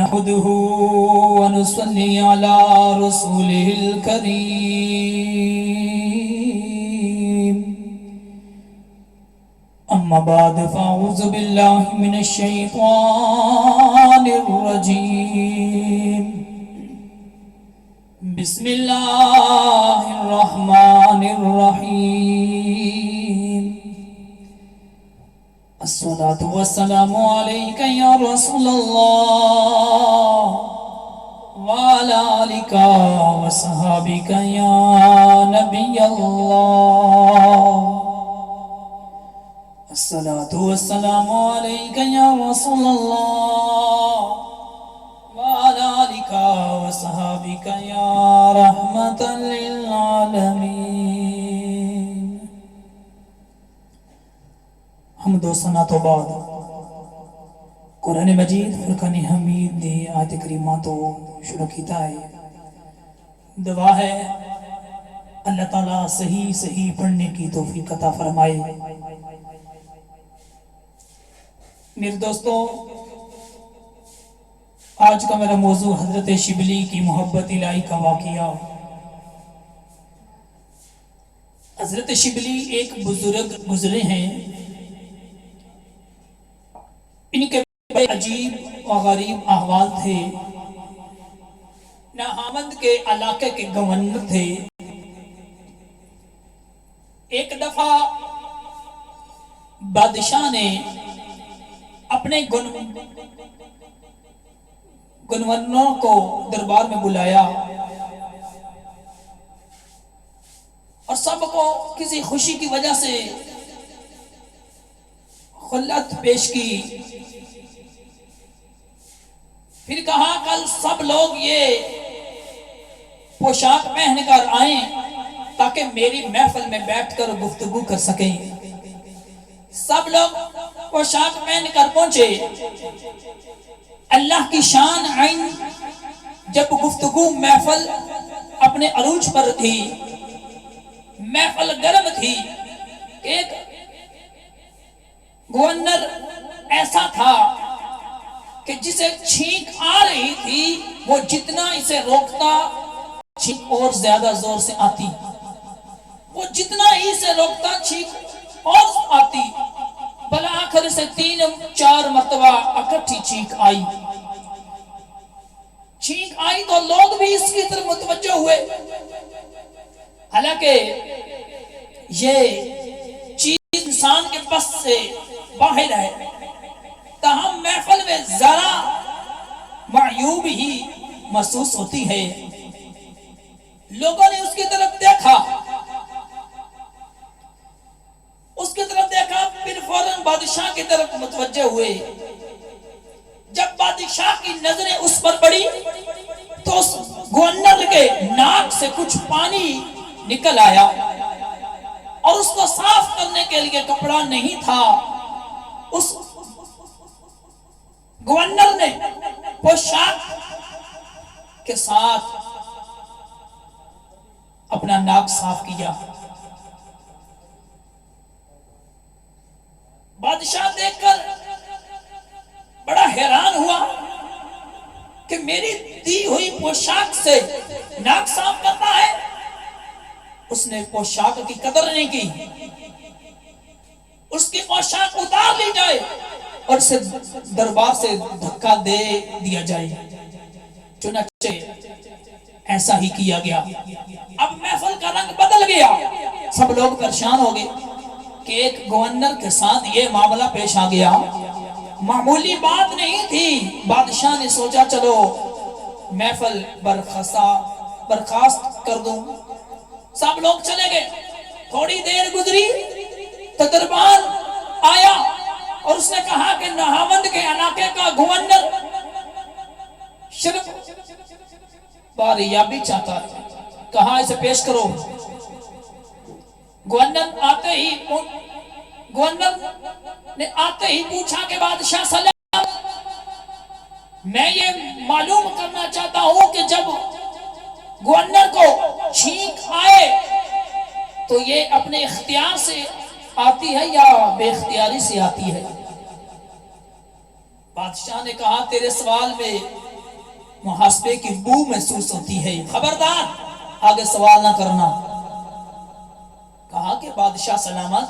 نحمده ونصلي على رسوله الكريم أما بعد فأعوذ بالله من الشيطان الرجيم بسم الله الرحمن الرحيم الصلاة والسلام عليك يا رسول الله وعلى آلك وصحابك يا نبي الله الصلاة والسلام عليك يا رسول الله وعلى آلك وصحابك يا رحمة للعالمين. حمد و ثنا تو بعد قرآن مجید فرقان حمید دی آیت کریمہ تو شروع کیتا ہے. دعا ہے اللہ تعالیٰ صحیح پڑھنے کی توفیق عطا فرمائے. میرے دوستو، آج کا میرا موضوع حضرت شبلی کی محبت الہی کا واقعہ. حضرت شبلی ایک بزرگ گزرے ہیں. ان کے بڑے عجیب و غریب احوال تھے. نہاوند کے علاقے کے گورنر تھے. ایک دفعہ بادشاہ نے اپنے گورنروں کو دربار میں بلایا اور سب کو کسی خوشی کی وجہ سے خلعت پیش کی. پھر کہا کل سب لوگ یہ پوشاک پہن کر آئیں تاکہ میری محفل میں بیٹھ کر گفتگو کر سکیں. سب لوگ پوشاک پہن کر پہنچے. اللہ کی شان عین جب گفتگو محفل اپنے عروج پر تھی، محفل گرم تھی. ایک گورنر ایسا تھا کہ جسے چھینک آ رہی تھی وہ جتنا اسے روکتا چھینک اور زیادہ زور سے آتی. وہ جتنا ہی اسے روکتا چھینک اور آتی. بلا آخر سے 3-4 مرتبہ اکٹھی چھینک آئی. چھینک آئی تو لوگ بھی اس کی طرف متوجہ ہوئے. حالانکہ یہ چیز انسان کے بس سے باہر ہے، تاہم محفل میں ذرا معیوب ہی محسوس ہوتی ہے. لوگوں نے اس کی طرف دیکھا، پھر فوراً بادشاہ کی طرف متوجہ ہوئے. جب بادشاہ کی نظریں اس پر پڑی تو اس گورنر کے ناک سے کچھ پانی نکل آیا اور اس کو صاف کرنے کے لیے کپڑا نہیں تھا. اس گورنر نے پوشاک کے ساتھ اپنا ناک صاف کیا. بادشاہ دیکھ کر بڑا حیران ہوا کہ میری دی ہوئی پوشاک سے ناک صاف کرتا ہے. اس نے پوشاک کی قدر نہیں کی. اس کی پوشاک اتار لی جائے اور اسے دربار سے دھکا دے دیا جائے. چنانچہ ایسا ہی کیا گیا. اب محفل کا رنگ بدل گیا. سب لوگ پریشان ہو گئے کہ ایک گورنر کے ساتھ یہ معاملہ پیش آ گیا. معمولی بات نہیں تھی. بادشاہ نے سوچا چلو محفل برخاست کر دوں. سب لوگ چلے گئے. تھوڑی دیر گزری تو دربار آیا اور اس نے کہا کہ نہاوند کے علاقے کا گورنر شرف باریابی چاہتا ہے. کہا اسے پیش کرو. گورنر نے آتے ہی پوچھا کہ بادشاہ سلام، میں یہ معلوم کرنا چاہتا ہوں کہ جب گورنر کو چھینک آئے تو یہ اپنے اختیار سے آتی ہے یا بے اختیاری سے آتی ہے؟ بادشاہ نے کہا تیرے سوال میں محاسبے کی بو محسوس ہوتی ہے، خبردار آگے سوال نہ کرنا۔ کہا کہ بادشاہ سلامت،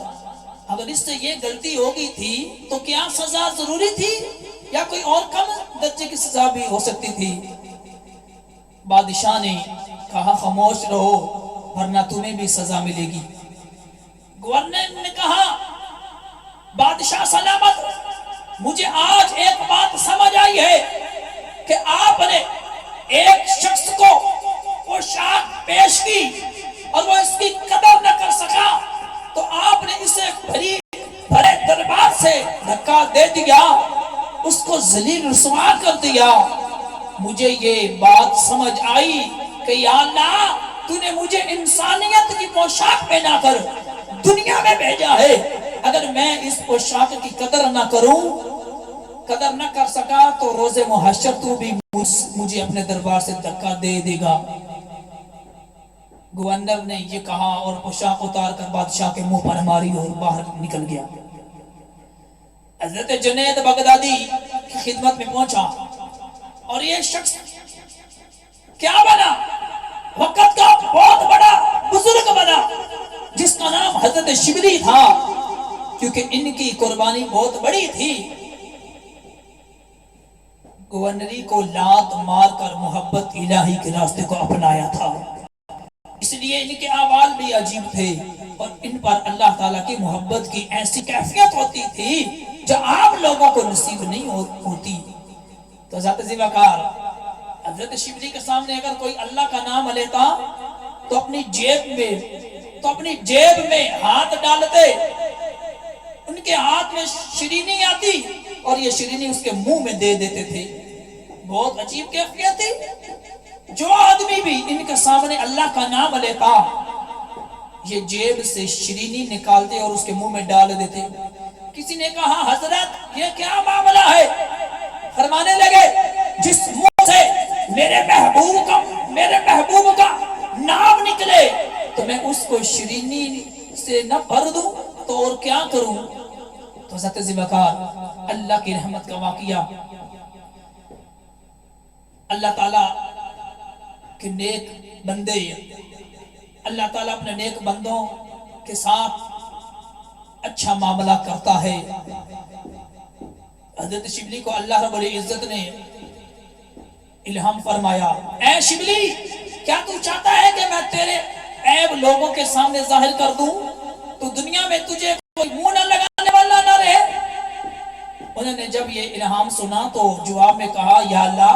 اگر اس سے یہ غلطی ہو گئی تھی تو کیا سزا ضروری تھی یا کوئی اور کم درجے کی سزا بھی ہو سکتی تھی؟ بادشاہ نے کہا خاموش رہو ورنہ تمہیں بھی سزا ملے گی۔ گورنر نے کہا بادشاہ سلامت، مجھے آج ایک بات سمجھ آئی ہے کہ آپ نے ایک شخص کو پوشاک پیش کی اور وہ اس کی قدر نہ کر سکا تو آپ نے اسے بڑے دربار سے دھکا دے دیا، اس کو ذلیل رسوا کر دیا۔ مجھے یہ بات سمجھ آئی کہ یا اللہ تو نے مجھے انسانیت کی پوشاک پہنا کر دنیا میں بھیجا ہے، اگر میں اس پوشاک کی قدر نہ کروں، قدر نہ کر سکا تو روز محشر تو بھی مجھے اپنے دربار سے دھکا دے دے گا۔ گورنر نے یہ کہا اور پوشاک اتار کر بادشاہ کے منہ پر ماری اور باہر نکل گیا۔ حضرت جنید بغدادی کی خدمت میں پہنچا اور یہ شخص کیا بنا؟ وقت کا بہت بڑا بزرگ بنا جس کا نام حضرت شبلی تھا، کیونکہ ان کی قربانی بہت بڑی تھی۔ گورنری کو لات مار کر محبت الہی کے راستے کو اپنایا تھا، اس لیے ان کے احوال بھی عجیب تھے اور ان پر اللہ تعالیٰ کی محبت کی ایسی کیفیت ہوتی تھی جو عام لوگوں کو نصیب نہیں ہوتی۔ تو ذات زیوکار حضرت شبلی کے سامنے اگر کوئی اللہ کا نام لیتا تو اپنی جیب میں ہاتھ ڈالتے، ان کے ہاتھ میں شرینی آتی اور یہ شرینی اس کے منہ میں دے دیتے تھے۔ بہت عجیب کیفیت تھی۔ جو آدمی بھی ان کے سامنے اللہ کا نام لیتا یہ جیب سے شرینی نکالتے اور اس کے منہ میں ڈال دیتے۔ کسی نے کہا حضرت یہ کیا معاملہ ہے؟ فرمانے لگے جس منہ سے میرے محبوب کا نام نکلے تو میں اس کو شرینی سے نہ بھر دوں تو اور کیا کروں؟ تو حضرت ذوالفقار اللہ کی رحمت کا واقعہ، اللہ تعالیٰ کہ نیک بندے، اللہ تعالیٰ اپنے نیک بندوں کے ساتھ اچھا معاملہ کرتا ہے۔ حضرت شبلی کو اللہ رب العزت نے الہام فرمایا، اے شبلی کیا تو چاہتا ہے کہ میں تیرے عیب لوگوں کے سامنے ظاہر کر دوں تو دنیا میں تجھے کوئی منہ نہ لگانے والا نہ رہے؟ انہوں نے جب یہ الہام سنا تو جواب میں کہا یا اللہ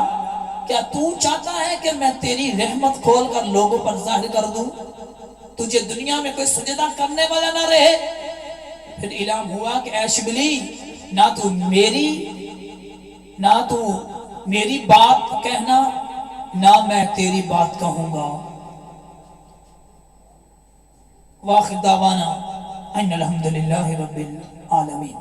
کیا تو چاہتا ہے کہ میں تیری رحمت کھول کر لوگوں پر ظاہر کر دوں، تجھے دنیا میں کوئی سجدہ کرنے والا نہ رہے؟ پھر الہام ہوا کہ اے شبلی نہ تو میری بات کہنا نہ میں تیری بات کہوں گا۔ واخر دعوانا ان الحمدللہ رب العالمین۔